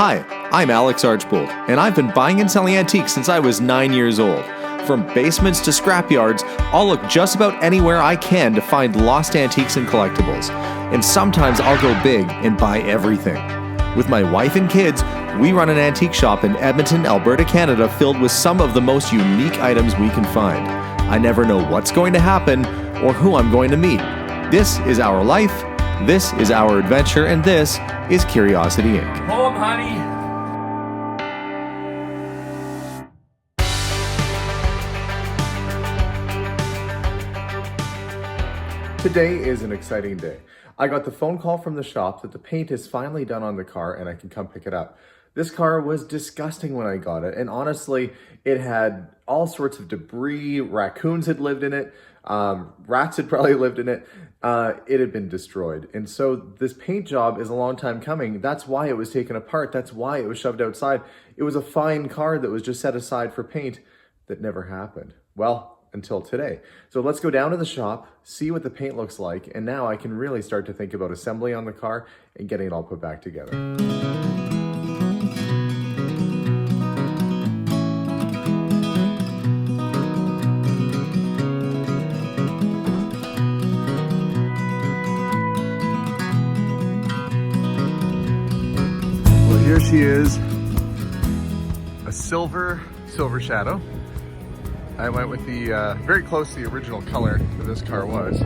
Hi, I'm Alex Archbold, and I've been buying and selling antiques since I was 9 years old. From basements to scrapyards, I'll look just about anywhere I can to find lost antiques and collectibles. And sometimes I'll go big and buy everything. With my wife and kids, we run an antique shop in Edmonton, Alberta, Canada, filled with some of the most unique items we can find. I never know what's going to happen or who I'm going to meet. This is our life, this is our adventure, and this is Curiosity Inc. Home, honey. Today is an exciting day. I got the phone call from the shop that the paint is finally done on the car and I can come pick it up. This car was disgusting when I got it, and honestly, it had all sorts of debris. Raccoons had lived in it, rats had probably lived in it. It had been destroyed. And so this paint job is a long time coming. That's why it was taken apart. That's why it was shoved outside. It was a fine car that was just set aside for paint that never happened. Well, until today. So let's go down to the shop, see what the paint looks like, and now I can really start to think about assembly on the car and getting it all put back together. Well, here she is, a silver shadow. I went with the very close to the original color that this car was.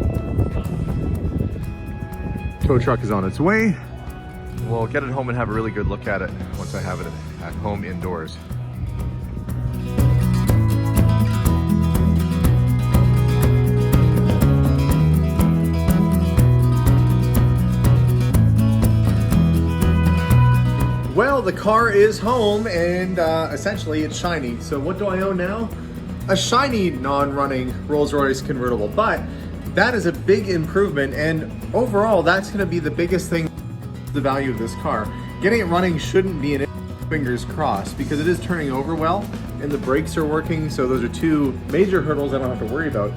Tow truck is on its way. We'll get it home and have a really good look at it once I have it at home indoors. Well, the car is home and essentially it's shiny. So what do I own now? A shiny non-running Rolls-Royce convertible, but that is a big improvement, and overall that's going to be the biggest thing, the value of this car. Getting it running shouldn't be an fingers crossed because it is turning over well and the brakes are working, so those are two major hurdles I don't have to worry about.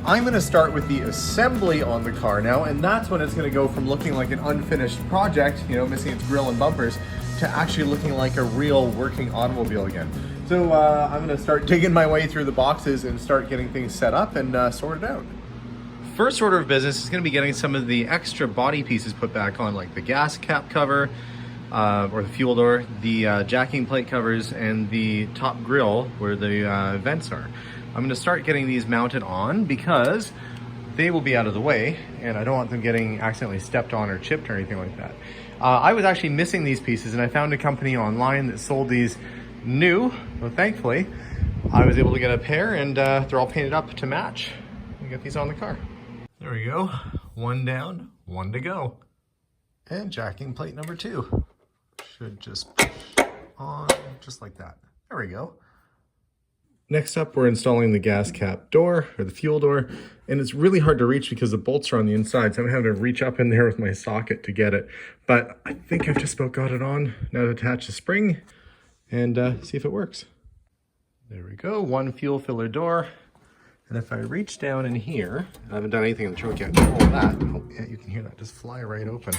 I'm going to start with the assembly on the car now, and that's when it's going to go from looking like an unfinished project, you know, missing its grille and bumpers, to actually looking like a real working automobile again. So I'm gonna start digging my way through the boxes and start getting things set up and sorted out. First order of business is gonna be getting some of the extra body pieces put back on, like the gas cap cover, or the fuel door, the jacking plate covers, and the top grille where the vents are. I'm gonna start getting these mounted on because they will be out of the way and I don't want them getting accidentally stepped on or chipped or anything like that. I was actually missing these pieces and I found a company online that sold these new, but thankfully I was able to get a pair and they're all painted up to match and get these on the car. There we go, one down, one to go. And jacking plate number 2 should just push on just like that. There we go. Next up, we're installing the gas cap door, or the fuel door, and it's really hard to reach because the bolts are on the inside, so I'm having to reach up in there with my socket to get it. But I think I've just about got it on. Now to attach the spring and see if it works. There we go, one fuel filler door. And if I reach down in here, I haven't done anything in the trunk yet, hold that. Oh, yeah, you can hear that just fly right open.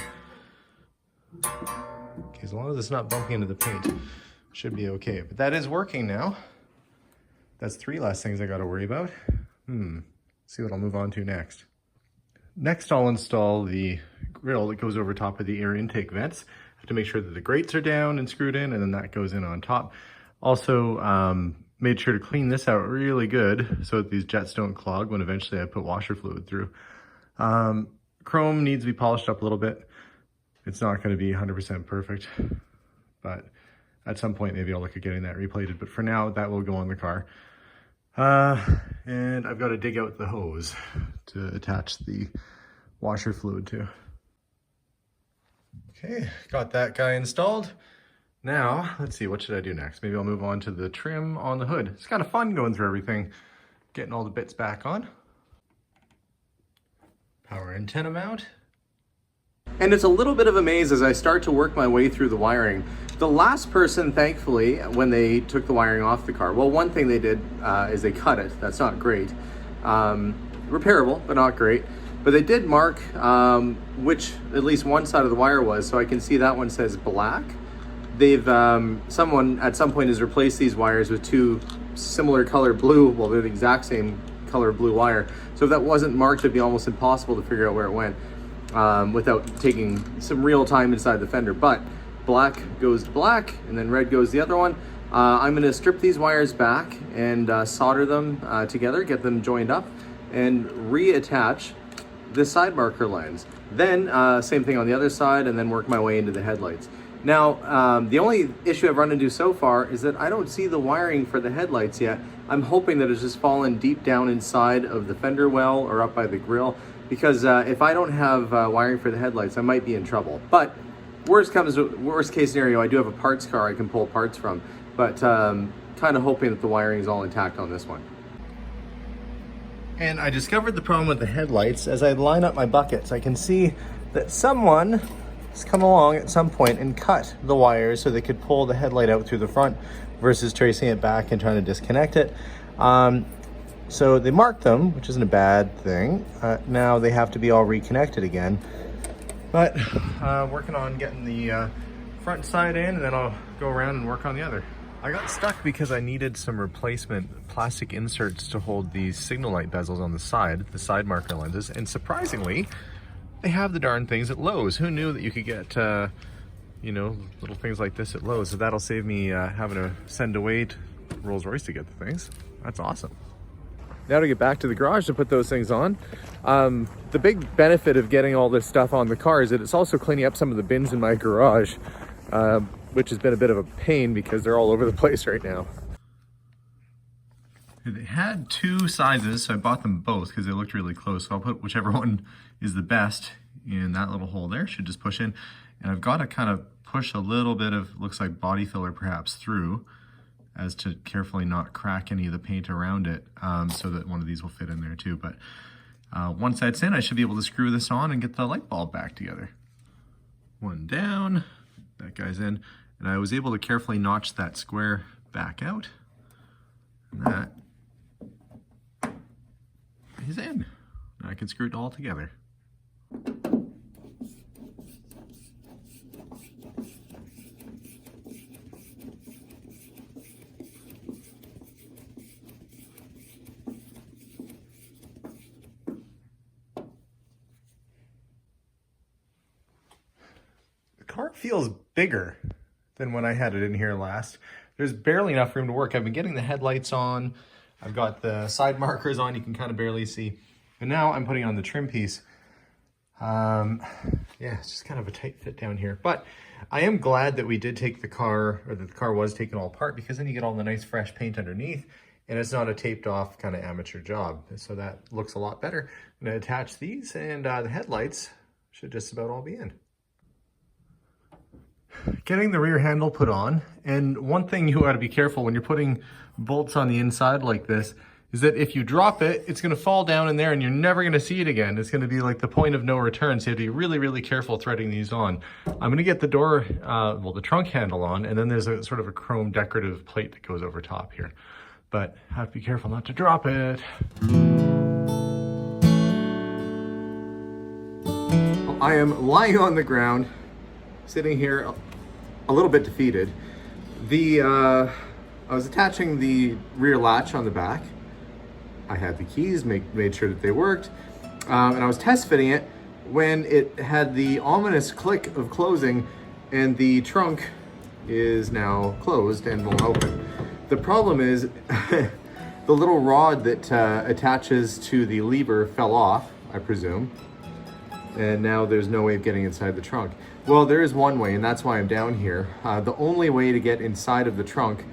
Okay, as long as it's not bumping into the paint, should be okay. But that is working now. That's 3 less things I got to worry about. See what I'll move on to next. Next, I'll install the grille that goes over top of the air intake vents. I have to make sure that the grates are down and screwed in, and then that goes in on top. Also, made sure to clean this out really good so that these jets don't clog when eventually I put washer fluid through. Chrome needs to be polished up a little bit. It's not going to be 100% perfect, but at some point maybe I'll look at getting that replated. But for now, that will go on the car. And I've got to dig out the hose to attach the washer fluid to. Okay, got that guy installed. Now, let's see, what should I do next? Maybe I'll move on to the trim on the hood. It's kind of fun going through everything, getting all the bits back on. Power antenna mount. And it's a little bit of a maze as I start to work my way through the wiring. The last person, thankfully, when they took the wiring off the car, well, one thing they did is they cut it. That's not great. Repairable, but not great. But they did mark which at least one side of the wire was, so I can see that one says black. they've, someone at some point has replaced these wires with two similar color blue, well, they're the exact same color blue wire. So if that wasn't marked, it'd be almost impossible to figure out where it went without taking some real time inside the fender. But black goes to black and then red goes the other one. I'm gonna strip these wires back and solder them together, get them joined up, and reattach the side marker lens. Then same thing on the other side, and then work my way into the headlights. Now, the only issue I've run into so far is that I don't see the wiring for the headlights yet. I'm hoping that it's just fallen deep down inside of the fender well or up by the grille, because if I don't have wiring for the headlights, I might be in trouble. But worst case scenario, I do have a parts car I can pull parts from, but kind of hoping that the wiring is all intact on this one. And I discovered the problem with the headlights. As I line up my buckets, I can see that someone has come along at some point and cut the wires so they could pull the headlight out through the front versus tracing it back and trying to disconnect it. So they marked them, which isn't a bad thing. Now they have to be all reconnected again. But working on getting the front side in, and then I'll go around and work on the other. I got stuck because I needed some replacement plastic inserts to hold these signal light bezels on the side marker lenses, and surprisingly, they have the darn things at Lowe's. Who knew that you could get, you know, little things like this at Lowe's? So that'll save me having to send away to Rolls-Royce to get the things. That's awesome. Now to get back to the garage to put those things on. The big benefit of getting all this stuff on the car is that it's also cleaning up some of the bins in my garage, which has been a bit of a pain because they're all over the place right now. They had two sizes, so I bought them both because they looked really close. So I'll put whichever one is the best in that little hole there. Should just push in. And I've got to kind of push a little bit of, looks like body filler perhaps, through, as to carefully not crack any of the paint around it, so that one of these will fit in there too. But once that's in, I should be able to screw this on and get the light bulb back together. One down, that guy's in. And I was able to carefully notch that square back out. And that is in. I can screw it all together. The car feels bigger than when I had it in here last. There's barely enough room to work. I've been getting the headlights on. I've got the side markers on, you can kind of barely see. But now I'm putting on the trim piece. Yeah, it's just kind of a tight fit down here. But I am glad that we did take the car, or that the car was taken all apart, because then you get all the nice fresh paint underneath, and it's not a taped off kind of amateur job. So that looks a lot better. I'm gonna attach these, and the headlights should just about all be in. Getting the rear handle put on, and one thing you ought to be careful when you're putting bolts on the inside like this is that if you drop it, it's going to fall down in there and you're never going to see it again. It's going to be like the point of no return, so you have to be really, really careful threading these on. I'm going to get the door, well, the trunk handle on, and then there's a sort of a chrome decorative plate that goes over top here. But have to be careful not to drop it. Well, I am lying on the ground, sitting here a little bit defeated. I was attaching the rear latch on the back. I had the keys, made sure that they worked, and I was test fitting it when it had the ominous click of closing, and the trunk is now closed and won't open. The problem is the little rod that attaches to the lever fell off, I presume, and now there's no way of getting inside the trunk. Well, there is one way, and that's why I'm down here. The only way to get inside of the trunk,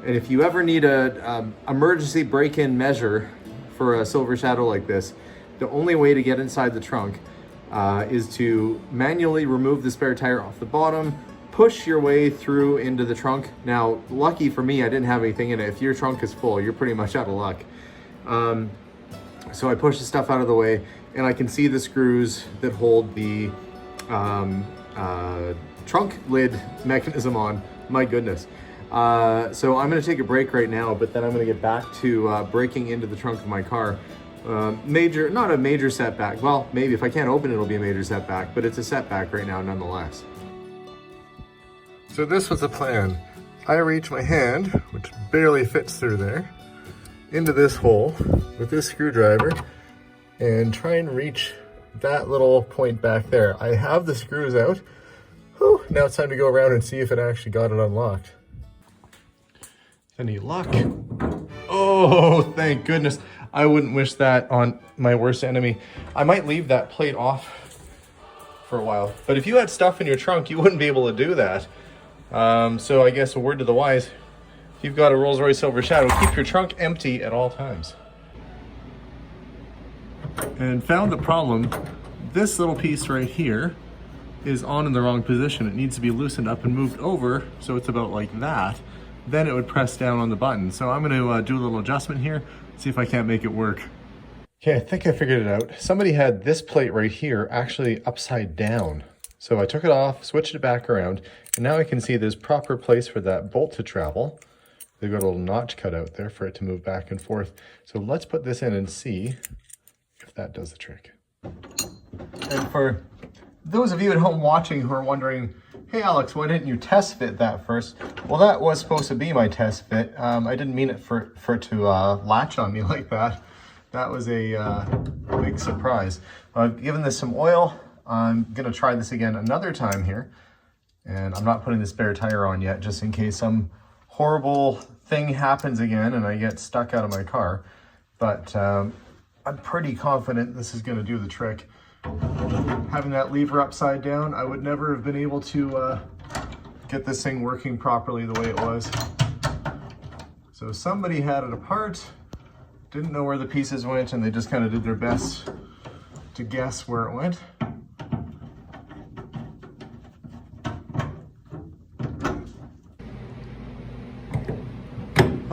and if you ever need a emergency break-in measure for a Silver Shadow like this, the only way to get inside the trunk is to manually remove the spare tire off the bottom, push your way through into the trunk. Now, lucky for me, I didn't have anything in it. If your trunk is full, you're pretty much out of luck. So I push the stuff out of the way, and I can see the screws that hold the trunk lid mechanism on. My goodness. So I'm going to take a break right now, but then I'm going to get back to breaking into the trunk of my car. Not a major setback. Well, maybe if I can't open it, it'll be a major setback, but it's a setback right now nonetheless. So this was the plan. I reach my hand, which barely fits through there, into this hole with this screwdriver and try and reach that little point back there. I have the screws out. Whew, now it's time to go around and see if it actually got it unlocked. Any luck? Oh, thank goodness. I wouldn't wish that on my worst enemy. I might leave that plate off for a while, but if you had stuff in your trunk, you wouldn't be able to do that. So I guess a word to the wise, if you've got a Rolls-Royce Silver Shadow, keep your trunk empty at all times. And found the problem. This little piece right here is on in the wrong position. It needs to be loosened up and moved over so it's about like that. Then it would press down on the button. So I'm gonna do a little adjustment here, see if I can't make it work. Okay, I think I figured it out. Somebody had this plate right here actually upside down. So I took it off, switched it back around, and now I can see there's proper place for that bolt to travel. They've got a little notch cut out there for it to move back and forth. So let's put this in and see if that does the trick. And for those of you at home watching who are wondering, hey Alex, why didn't you test fit that first? Well, that was supposed to be my test fit. I didn't mean it for it to latch on me like that. That was a big surprise. I've given this some oil. I'm gonna try this again another time here. And I'm not putting the spare tire on yet, just in case some horrible thing happens again and I get stuck out of my car. But I'm pretty confident this is gonna do the trick. Having that lever upside down, I would never have been able to get this thing working properly the way it was. So somebody had it apart, didn't know where the pieces went, and they just kind of did their best to guess where it went.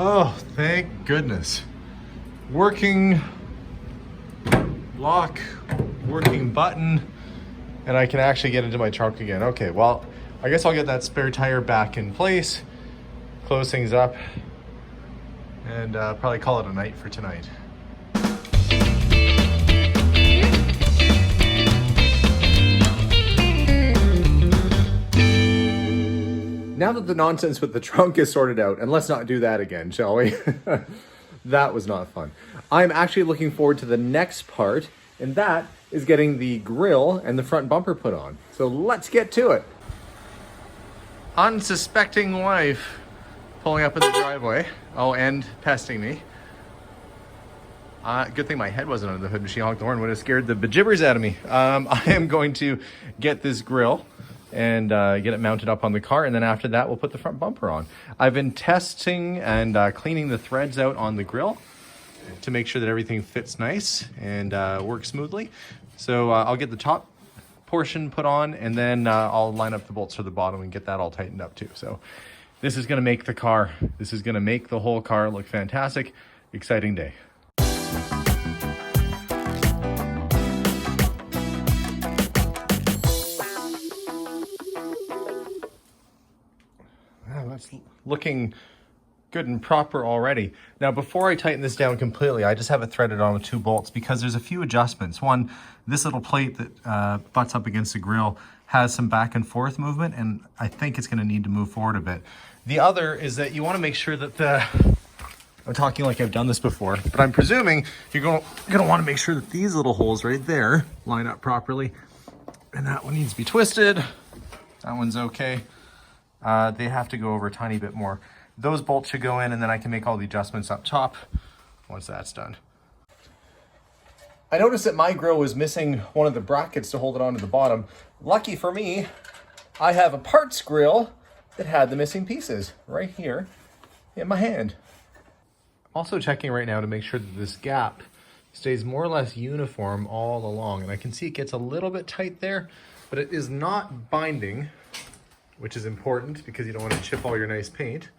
Oh, thank goodness. Working lock, working button, and I can actually get into my trunk again. Okay, well, I guess I'll get that spare tire back in place, close things up, and probably call it a night for tonight. Now that the nonsense with the trunk is sorted out, and let's not do that again, shall we? That was not fun. I'm actually looking forward to the next part, and that is getting the grille and the front bumper put on. So let's get to it. Unsuspecting wife pulling up in the driveway. Oh, and pesting me. Good thing my head wasn't under the hood and she honked the horn. Would have scared the bejibbers out of me. I am going to get this grille and get it mounted up on the car, and then after that we'll put the front bumper on. I've been testing and cleaning the threads out on the grille to make sure that everything fits nice and works smoothly. So I'll get the top portion put on, and then I'll line up the bolts for the bottom and get that all tightened up too. So this is gonna make the car, this is gonna make the whole car look fantastic. Exciting day. That's looking good and proper already. Now, before I tighten this down completely, I just have it threaded on with 2 bolts because there's a few adjustments. One, this little plate that butts up against the grille has some back and forth movement, and I think it's gonna need to move forward a bit. The other is that you wanna make sure that I'm talking like I've done this before, but I'm presuming you're gonna wanna make sure that these little holes right there line up properly. And that one needs to be twisted. That one's okay. They have to go over a tiny bit more. Those bolts should go in, and then I can make all the adjustments up top once that's done. I noticed that my grille was missing one of the brackets to hold it onto the bottom. Lucky for me, I have a parts grille that had the missing pieces right here in my hand. Also checking right now to make sure that this gap stays more or less uniform all along. And I can see it gets a little bit tight there, but it is not binding, which is important because you don't want to chip all your nice paint.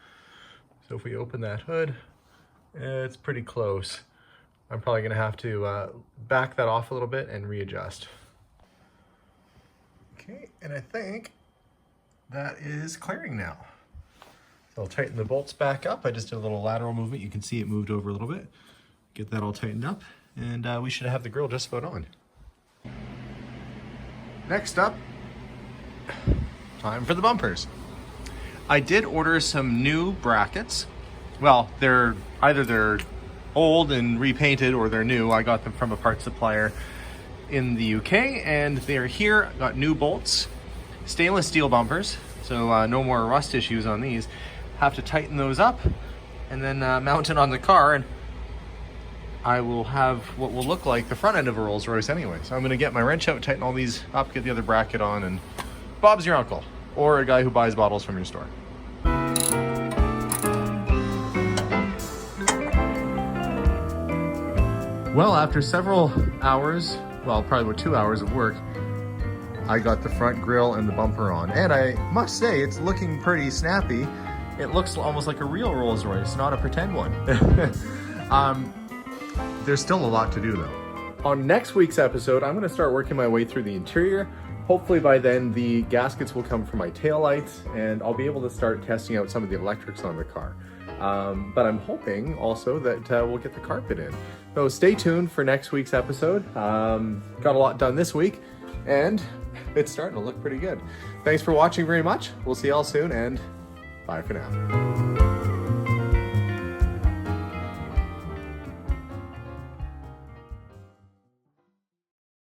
So if we open that hood, it's pretty close. I'm probably gonna have to back that off a little bit and readjust. Okay, and I think that is clearing now. So I'll tighten the bolts back up. I just did a little lateral movement. You can see it moved over a little bit. Get that all tightened up, and we should have the grille just about on. Next up, time for the bumpers. I did order some new brackets. Well, they're old and repainted or they're new. I got them from a parts supplier in the UK and they're here. Got new bolts, stainless steel bumpers, so no more rust issues on these. Have to tighten those up and then mount it on the car, and I will have what will look like the front end of a Rolls-Royce anyway. So I'm gonna get my wrench out, tighten all these up, get the other bracket on, and Bob's your uncle, or a guy who buys bottles from your store. Well, after several hours, well, probably about 2 hours of work, I got the front grille and the bumper on. And I must say, it's looking pretty snappy. It looks almost like a real Rolls-Royce, not a pretend one. There's still a lot to do though. On next week's episode, I'm gonna start working my way through the interior. Hopefully by then the gaskets will come for my taillights and I'll be able to start testing out some of the electrics on the car. But I'm hoping also that we'll get the carpet in. So stay tuned for next week's episode. Got a lot done this week and it's starting to look pretty good. Thanks for watching very much. We'll see y'all soon and bye for now.